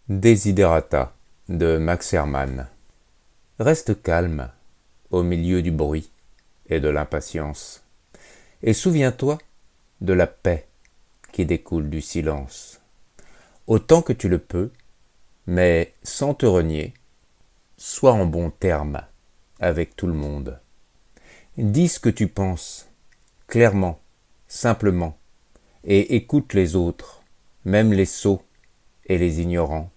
Desiderata de Max Hermann. Reste calme au milieu du bruit et de l'impatience, et souviens-toi de la paix qui découle du silence. Autant que tu le peux, mais sans te renier, sois en bons termes avec tout le monde. Dis ce que tu penses, clairement, simplement, et écoute les autres, même les sots et les ignorants.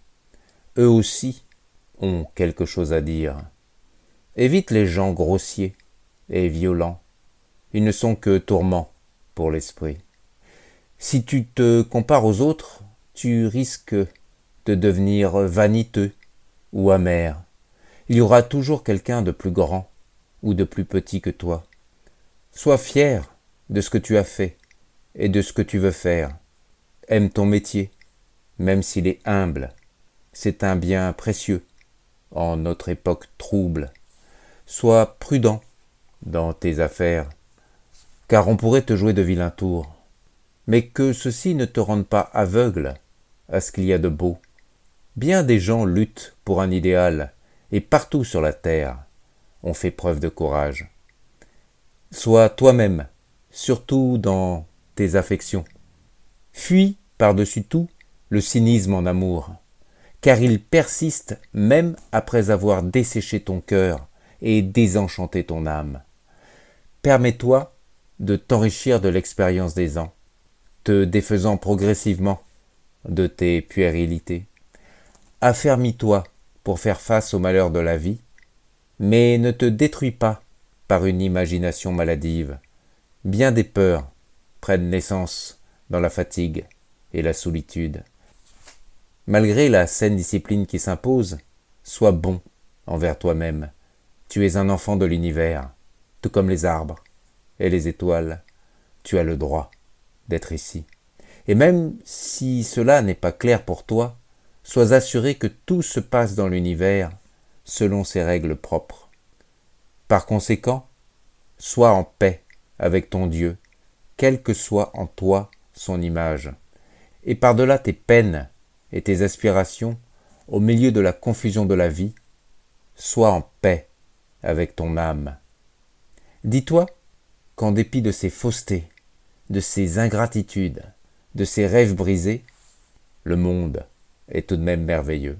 Eux aussi ont quelque chose à dire. Évite les gens grossiers et violents. Ils ne sont que tourments pour l'esprit. Si tu te compares aux autres, tu risques de devenir vaniteux ou amer. Il y aura toujours quelqu'un de plus grand ou de plus petit que toi. Sois fier de ce que tu as fait et de ce que tu veux faire. Aime ton métier, même s'il est humble. C'est un bien précieux en notre époque trouble. Sois prudent dans tes affaires, car on pourrait te jouer de vilains tours. Mais que ceci ne te rende pas aveugle à ce qu'il y a de beau. Bien des gens luttent pour un idéal, et partout sur la terre, on fait preuve de courage. Sois toi-même, surtout dans tes affections. Fuis par-dessus tout le cynisme en amour, car il persiste même après avoir desséché ton cœur et désenchanté ton âme. Permets-toi de t'enrichir de l'expérience des ans, te défaisant progressivement de tes puérilités. Affermis-toi pour faire face aux malheurs de la vie, mais ne te détruis pas par une imagination maladive. Bien des peurs prennent naissance dans la fatigue et la solitude. Malgré la saine discipline qui s'impose, sois bon envers toi-même. Tu es un enfant de l'univers, tout comme les arbres et les étoiles. Tu as le droit d'être ici. Et même si cela n'est pas clair pour toi, sois assuré que tout se passe dans l'univers selon ses règles propres. Par conséquent, sois en paix avec ton Dieu, quelle que soit en toi son image. Et par-delà tes peines et tes aspirations, au milieu de la confusion de la vie, sois en paix avec ton âme. Dis-toi qu'en dépit de ces faussetés, de ces ingratitudes, de ces rêves brisés, le monde est tout de même merveilleux.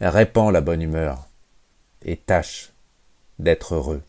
Répands la bonne humeur et tâche d'être heureux.